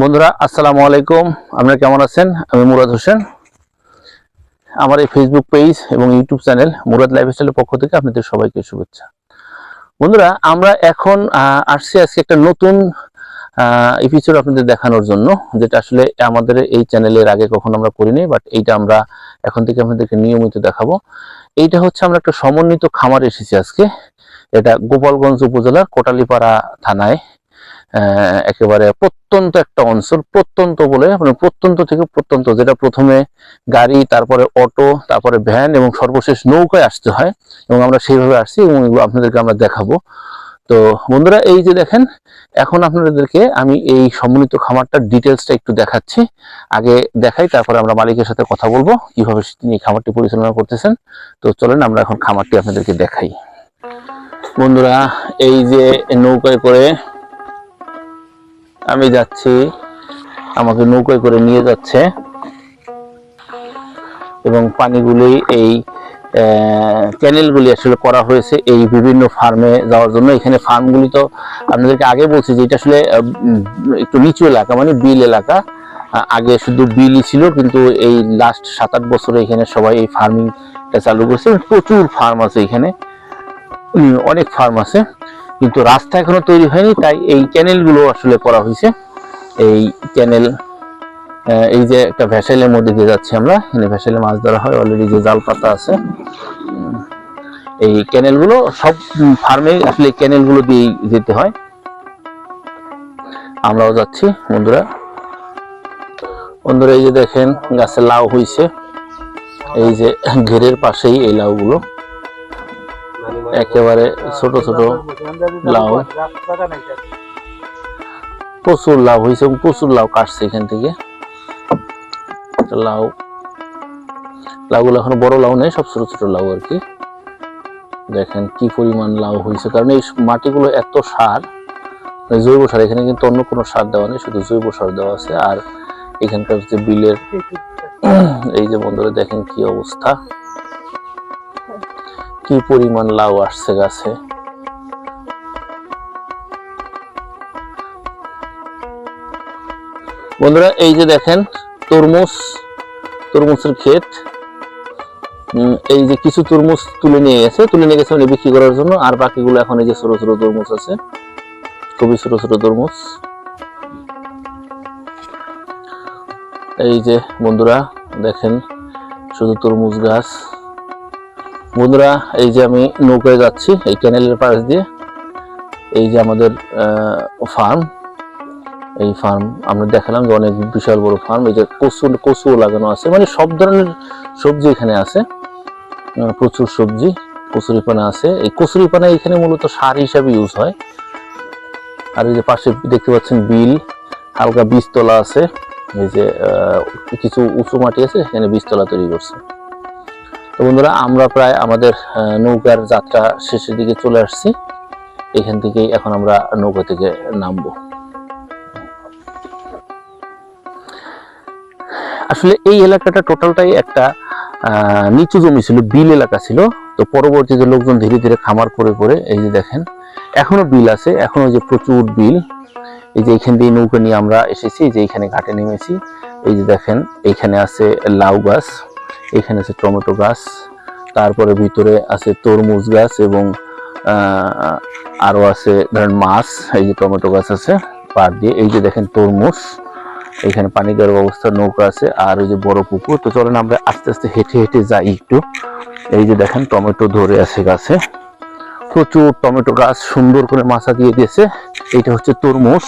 বন্ধুরা আসসালামু আলাইকুম। আপনারা কেমন আছেন? আমি মুরাদ হোসেন। আমার এই ফেসবুক পেজ এবং ইউটিউব চ্যানেল মুরাদ লাইফস্টাইলের পক্ষ থেকে আপনাদের সবাইকে শুভেচ্ছা। বন্ধুরা, আমরা এখন আসছি আজকে একটা নতুন এপিসোড আপনাদের দেখানোর জন্য, যেটা আসলে আমাদের এই চ্যানেলের আগে কখনো আমরা করিনি, বাট এইটা আমরা এখন থেকে আপনাদেরকে নিয়মিত দেখাবো। এইটা হচ্ছে আমরা একটা সমন্বিত খামার এসেছি আজকে। এটা গোপালগঞ্জ উপজেলার কোটালীপাড়া থানায়, একেবারে প্রত্যন্ত একটা অঞ্চল। প্রত্যন্ত বলে মানে প্রত্যন্ত থেকে প্রত্যন্ত, যেটা প্রথমে গাড়ি, তারপরে অটো, তারপরে ভ্যান এবং সর্বশেষ নৌকায় আসতে হয়, এবং আমরা সেইভাবে আসছি এবং এগুলো আপনাদেরকে আমরা দেখাবো। তো বন্ধুরা, এই যে দেখেন, এখন আপনাদেরকে আমি এই সমন্বিত খামারটার ডিটেলসটা একটু দেখাচ্ছি। আগে দেখাই, তারপরে আমরা মালিকের সাথে কথা বলবো কিভাবে তিনি খামারটি পরিচালনা করতেছেন। তো চলেন আমরা এখন খামারটি আপনাদেরকে দেখাই। বন্ধুরা, এই যে নৌকায় করে আমি যাচ্ছি, আমাকে নৌকায় করে নিয়ে যাচ্ছে, এবং পানিগুলি এই চ্যানেলগুলি আসলে করা হয়েছে এই বিভিন্ন ফার্মে যাওয়ার জন্য। এখানে ফার্মগুলি তো আপনাদেরকে আগে বলছি যে এটা আসলে একটু নিচু এলাকা, মানে বিল এলাকা। আগে শুধু বিলই ছিল, কিন্তু এই লাস্ট 7-8 বছরে এখানে সবাই এই ফার্মিংটা চালু করছে। প্রচুর ফার্ম আছে এখানে, অনেক ফার্ম আছে, কিন্তু রাস্তা এখনো তৈরি হয়নি, তাই এই চ্যানেলগুলো আসলে করা হয়েছে। এই চ্যানেল, এই যে একটা ভ্যাসেলের মধ্যে দিয়ে যাচ্ছি আমরা, এখানে ভ্যাসেলে মাছ ধরা হয়, অলরেডি যে জাল পাতা আছে। এই ক্যানেলগুলো সব ফার্মে আসলে ক্যানেলগুলো দিয়ে যেতে হয়। আমরাও যাচ্ছি। বন্ধুরা, এই যে দেখেন গাছে লাউ হয়েছে, এই যে ঘেরের পাশেই এই লাউগুলো, একেবারে ছোট ছোট লাউ, প্রচুর লাউ হয়েছে এবং প্রচুর লাউ কাটছে এখান থেকে। লাউগুলো এখনো বড় লাউ নেই, সব ছোট ছোট লাউ আর কি। দেখেন কি পরিমাণ লাউ হয়েছে, কারণ এই মাটিগুলো এত সার, জৈব সার, এখানে কিন্তু অন্য কোনো সার দেওয়া নেই, শুধু জৈব সার দেওয়া আছে। আর এখানকার যে বিলের, এই যে বন্ধুরা দেখেন কি অবস্থা, কি পরিমাণ লাউ আসছে গাছে। বন্ধুরা, এই যে দেখেন তরমুজের ক্ষেত। এই যে কিছু তরমুজ তুলে নিয়ে গেছে মানে বিক্রি করার জন্য, আর বাকিগুলো এখন এই যে ছোট ছোট তরমুজ আছে, খুবই ছোট ছোট তরমুজ। এই যে বন্ধুরা দেখেন শুধু তরমুজ গাছ। বন্ধুরা, এই যে আমি নৌকায় যাচ্ছি এই ক্যানেলের পাশ দিয়ে। এই যে আমাদের ফার্ম, এই ফার্ম আমরা দেখালাম যে অনেক বিশাল বড় ফার্ম। এই যে কচু লাগানো আছে, মানে সব ধরনের সবজি এখানে আছে, প্রচুর সবজি। কচুরিপানা আছে, এই কচুরিপানা এখানে মূলত সার হিসাবে ইউজ হয়। আর এই যে পাশে দেখতে পাচ্ছেন বিল, হালকা বীজতলা আছে, এই যে কিছু উঁচু মাটি আছে, এখানে বীজতলা তৈরি করছে। তো বন্ধুরা, আমরা প্রায় আমাদের নৌকার যাত্রা শেষের দিকে চলে আসছি। এখান থেকেই এখন আমরা নৌকা থেকে নামবো। আসলে এই এলাকাটা টোটালটাই একটা নিচু জমি ছিল, বিল এলাকা ছিল। তো পরবর্তীতে লোকজন ধীরে ধীরে খামার করে করে, এই যে দেখেন এখনো বিল আছে, এখনো যে প্রচুর বিল। এই যে এখান দিয়ে নৌকা নিয়ে আমরা এসেছি, যে এখানে ঘাটে নেমেছি। এই যে দেখেন এখানে আছে লাউ গাছ, এখানে আছে টমেটো গাছ, তারপরে ভিতরে আছে তরমুজ গাছ, এবং আরো আছে ধরেন মাছ। এই যে টমেটো গাছ আছে পাড় দিয়ে, এই যে দেখেন তরমুজ, এখানে পানি দেওয়ার ব্যবস্থা, নৌকা আছে, আর ওই যে বড় পুকুর। তো চলেন আমরা আস্তে আস্তে হেঁটে হেঁটে যাই একটু। এই যে দেখেন টমেটো ধরে আছে গাছে, প্রচুর টমেটো গাছ, সুন্দর করে মাচা দিয়ে দিয়েছে। এইটা হচ্ছে তরমুজ,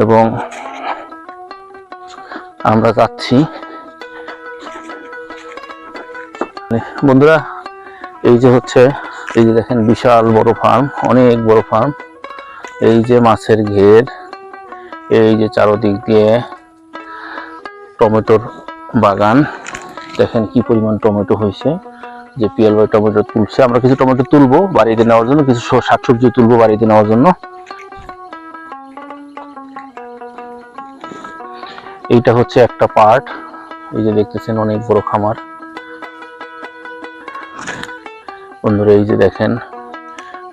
এবং আমরা যাচ্ছি। বন্ধুরা, এই যে হচ্ছে, এই যে দেখেন বিশাল বড় ফার্ম, অনেক বড় ফার্ম। এই যে মাছের ঘের, এই যে চারদিক দিয়ে টমেটোর বাগান। দেখেন কি পরিমাণ টমেটো হয়েছে, যে পিএল ভাই টমেটো তুলছে। আমরা কিছু টমেটো তুলবো বাড়িতে নেওয়ার জন্য, কিছু শাকসবজি তুলবো বাড়িতে নেওয়ার জন্য। এইটা হচ্ছে একটা পার্ট, এই যে দেখতেছেন অনেক বড় খামার। বন্ধুরা, এই যে দেখেন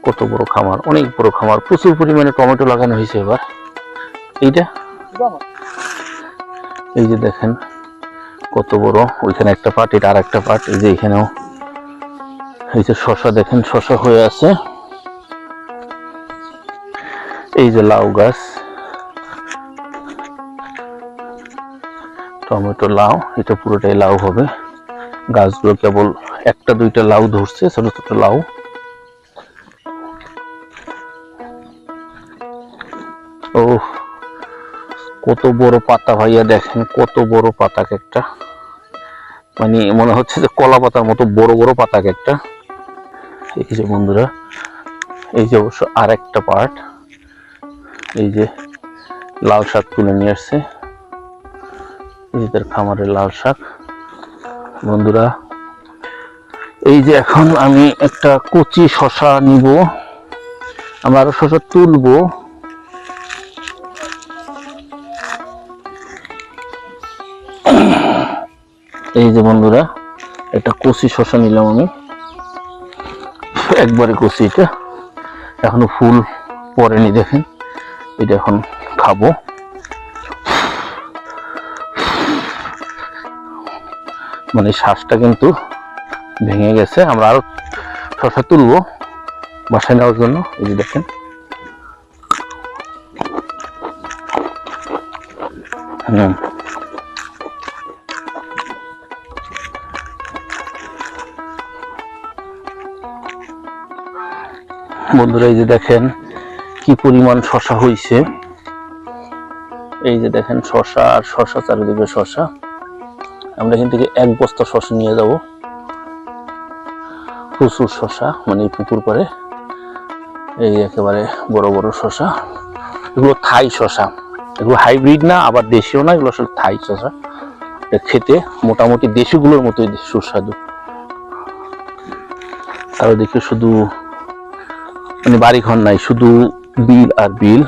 কত বড় খামার, অনেক বড় খামার, প্রচুর পরিমাণে টমেটো লাগানো হয়েছে এবার। এইটা এই যে দেখেন কত বড়, ওইখানে একটা পার্ট, এটা আর একটা পার্ট। এই যে এখানেও এই যে শশা দেখেন, শশা হয়ে আছে। এই যে লাউ গাছ, টমেটো, লাউ, এটা পুরোটাই লাউ হবে। গাছগুলো কেবল একটা দুইটা লাউ ধরছে, ছোট ছোট লাউ। ও কত বড় পাতা ভাইয়া, দেখেন কত বড় পাতা একটা, মানে মনে হচ্ছে যে কলা পাতার মতো বড় বড় পাতা একটা। এই যে বন্ধুরা, এই যে অবশ্য আর একটা পার্ট, এই যে লাল শাক তুলে নিয়ে আসছে, এই যে তার খামারের লাল শাক। বন্ধুরা এই যে এখন আমি একটা কচি শশা নিব, আমরা আরো শশা তুলবো। এই যে বন্ধুরা একটা কচি শশা নিলাম আমি, একবারে কচি, এটা এখনো ফুল পড়েনি, দেখেন এটা এখন খাবো। মানে শ্বাসটা কিন্তু ভেঙে গেছে। আমরা আরো শশা তুলবো বাসায় নেওয়ার জন্য। এই যে দেখেন, বন্ধুরা এই যে দেখেন কি পরিমাণ শশা হয়েছে। এই যে দেখেন শশা আর শশা, চারিদিকে শশা। আমরা এখান থেকে 1 বস্তা শশা নিয়ে যাব, প্রচুর শশা, মানে পুকুর পাড়ে। এই একেবারে বড় বড় শশা, এগুলো থাই শশা, এগুলো হাইব্রিড না আবার দেশীয় না, এগুলো আসলে থাই শশা। খেতে মোটামুটি দেশিগুলোর মতোই সুস্বাদু। আর ওদিকে শুধু মানে বাড়ি ঘর নাই, শুধু বিল আর বিল।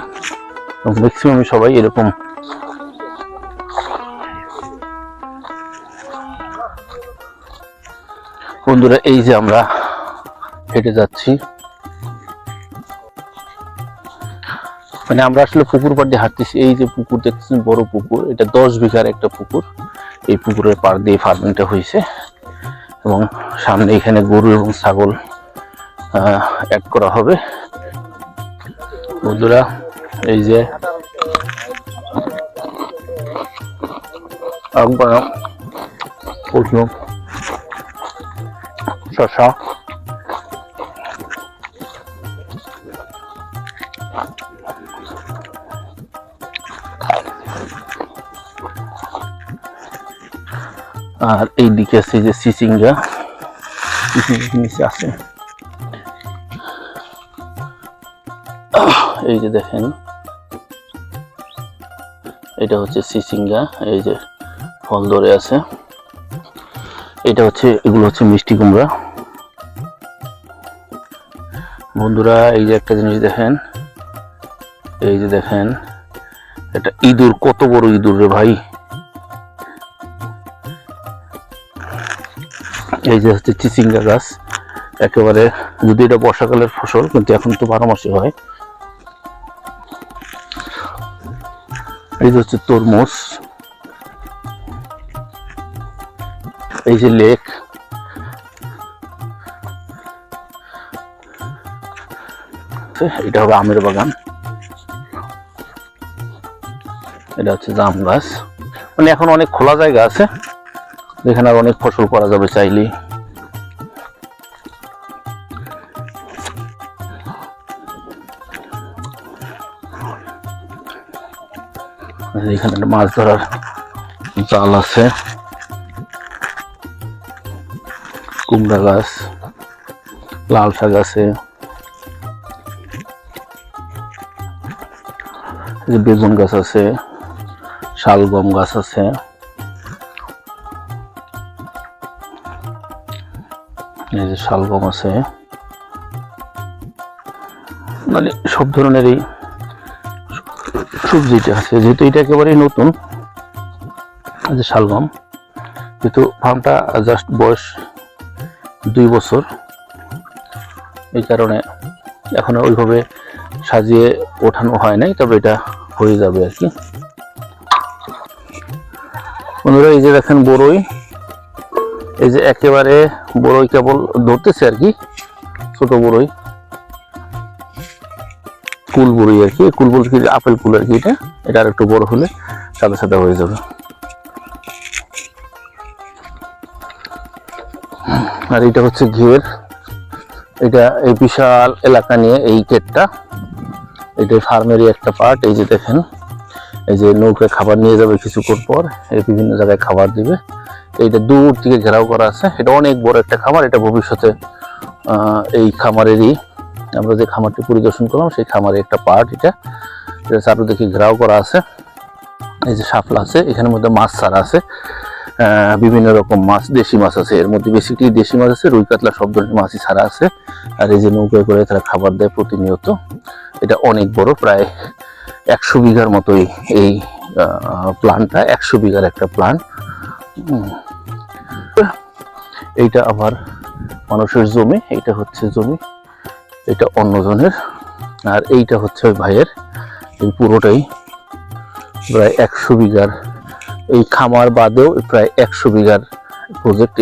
ম্যাক্সিমাম সবাই এরকম। বন্ধুরা এই যে আমরা হেঁটে যাচ্ছি, মানে আমরা আসলে পুকুর পাড় দিয়ে হাঁটতেছি। এই যে পুকুর দেখতেছেন, বড় পুকুর, এটা 10 বিঘার একটা পুকুর। এই পুকুরের পাড় দিয়ে ফার্মিংটা হয়েছে, এবং সামনে এখানে গরু এবং ছাগল অ্যাড করা হবে। বন্ধুরা এই যে শশা, আর এই দিকে আছে যে চিচিঙ্গা, নিচে আছে। এই যে দেখেন এটা হচ্ছে চিচিঙ্গা, এই যে ফল ধরে আছে। এটা হচ্ছে, এগুলো হচ্ছে মিষ্টি কুমড়া। বন্ধুরা এই যে একটা জিনিস দেখেন, এই যে দেখেন এটা ইঁদুর, কত বড় ইঁদুর রে ভাই। এই যে হচ্ছে চিচিঙ্গা গাছ, একেবারে, যদি এটা বর্ষাকালের ফসল, কিন্তু এখন তো 12 মাসে হয়। এই যে হচ্ছে তরমুজ, এই যে লেক, এটা হবে আমের বাগান, এটা হচ্ছে জাম গাছ। মানে এখন অনেক খোলা জায়গা আছে, যেখানে আর অনেক ফসল করা যাবে চাইলেই। এখানে মাছ ধরার জাল আছে, কুমড়া গাছ, লাল শাক আছে, বেগুন গাছ আছে, শালগম গাছ আছে, এই যে শালগম আছে। মানে সব ধরনেরই সবজিটা আছে, যেহেতু এটা একেবারেই নতুন, যে শালগম, যেহেতু ফার্মটা জাস্ট বয়স 2 বছর, এই কারণে এখনো ওইভাবে সাজিয়ে ওঠানো হয় নাই, তবে এটা হয়ে যাবে আর কি। বন্ধুরা এই যে দেখেন বড়ই, এই যে একেবারে বড়ই কেবল ধরতেছে আর কি, ছোট বড়ই, কুল বড়ই আর কি, কুল বলতে কি আপেল কুল আর কি, এটা আর একটু বড় হলে সাদা সাদা হয়ে যাবে। আর এটা হচ্ছে ঘের, এটা এই বিশাল এলাকা নিয়ে এই ক্ষেতটা, এটা ফার্মেরই একটা পার্ট। এই যে দেখেন, এই যে নৌকায় খাবার নিয়ে যাবে কিছুক্ষণ পর, এই বিভিন্ন জায়গায় খাবার দিবে। এইটা দূর থেকে ঘেরাও করা আছে, এটা অনেক বড় একটা খামার। এটা ভবিষ্যতে এই খামারেরই, আমরা যে খামারটি পরিদর্শন করলাম সেই খামারের একটা পার্ট। এটা চারদিকে ঘেরাও করা আছে। এই যে শাপলা আছে, এখানের মধ্যে মাছ ছাড়া আছে, বিভিন্ন রকম মাছ, দেশি মাছ আছে এর মধ্যে, বেসিক্যালি দেশি মাছ আছে, রুই কাতলা সব ধরনের মাছই ছাড়া আছে। আর এই যে নৌকায় করে তারা খাবার দেয় প্রতিনিয়ত। এটা অনেক বড়, প্রায় 100 বিঘার মতোই এই প্ল্যান্টটা, 100 বিঘার একটা প্ল্যান্ট। এইটা আবার মানুষের জমি, এইটা হচ্ছে জমি, এটা অন্যজনের। আর এইটা হচ্ছে ওই ভাইয়ের, এই পুরোটাই প্রায় 100 বিঘার, এই খামার বাদেও প্রায় 100 বিঘার প্রজেক্ট।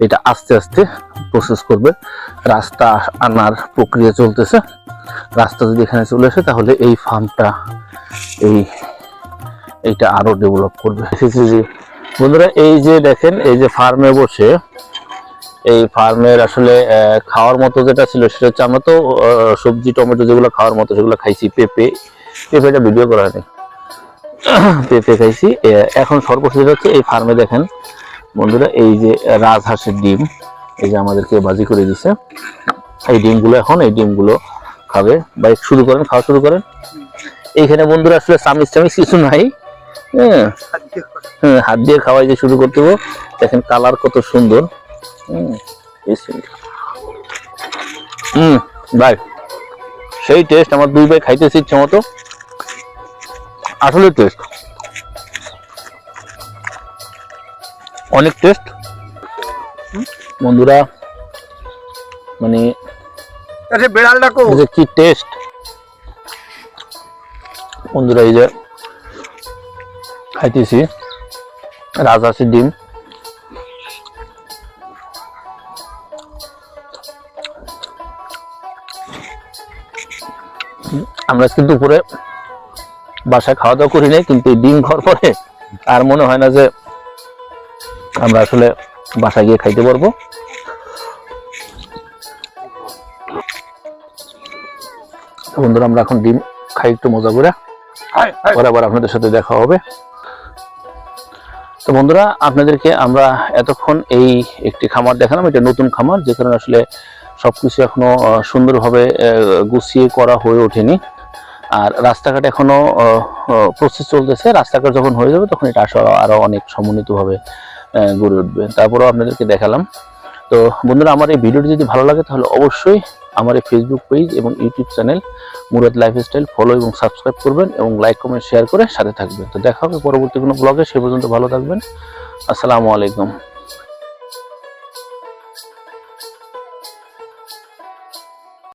এটা আস্তে আস্তে প্রসেস করবে, রাস্তা আনার প্রক্রিয়া চলতেছে। রাস্তা যদি এখানে চলে আসে তাহলে এই ফার্মটা এইটা আরো ডেভেলপ করবে। বন্ধুরা এই যে দেখেন, এই যে ফার্মে বসে, এই ফার্মের আসলে খাওয়ার মতো যেটা ছিল সেটা হচ্ছে, আমরা তো সবজি টমেটো যেগুলো খাওয়ার মতো সেগুলো খাইছি, পেঁপেটা ভিডিও করা হয়নি, পেঁপে খাইছি। এখন সর্বশেষ যেটা হচ্ছে এই ফার্মে দেখেন বন্ধুরা, এই যে রাজহাঁসের ডিম, এই যে আমাদেরকে বাজি করে দিছে, এই ডিমগুলো এখন এই ডিমগুলো খাবে। বা শুরু করেন, খাওয়া শুরু করেন। এইখানে বন্ধুরা আসলে চামিচ কিছু নাই, হাত দিয়ে খাওয়াই যে শুরু করতে হবে। দেখেন কালার কত সুন্দর। ভাই সেই টেস্ট, আমার 2 ভাই খাইতেছি ইচ্ছে মতো, আসলে টেস্ট অনেক টেস্ট বন্ধুরা, মানে কি টেস্ট বন্ধুরা। এই যে খাইতেছি রাজহাঁসের ডিম, আমরা কিন্তু দুপুরে বাসায় খাওয়া দাওয়া করি নাই, কিন্তু ডিম খাওয়ার পরে আর মনে হয় না যে আমরা আসলে বাসায় গিয়ে খাইতে পারবো। বন্ধুরা আমরা এখন ডিম খাই একটু মজা করে, পরে আবার আপনাদের সাথে দেখা হবে। তো বন্ধুরা আপনাদেরকে আমরা এতক্ষণ এই একটি খামার দেখালাম, এটা নতুন খামার, যে কারণে আসলে সবকিছু এখনো সুন্দরভাবে গুছিয়ে করা হয়ে ওঠেনি। আর রাস্তাঘাট এখনো প্রসেস চলতেছে, রাস্তাঘাট যখন হয়ে যাবে তখন এটা আসলে আরো অনেক সমন্বিতভাবে গড়ে উঠবে। তারপরেও আপনাদেরকে দেখালাম। তো বন্ধুরা আমার এই ভিডিওটি যদি ভালো লাগে তাহলে অবশ্যই আমার এই ফেসবুক পেজ এবং YouTube channel Murad lifestyle follow এবং সাবস্ক্রাইব করবেন, এবং লাইক কমেন্ট শেয়ার করে সাথে থাকবেন। তো দেখা হবে পরবর্তী কোনো ব্লগে, সে পর্যন্ত ভালো থাকবেন। আসসালামু আলাইকুম।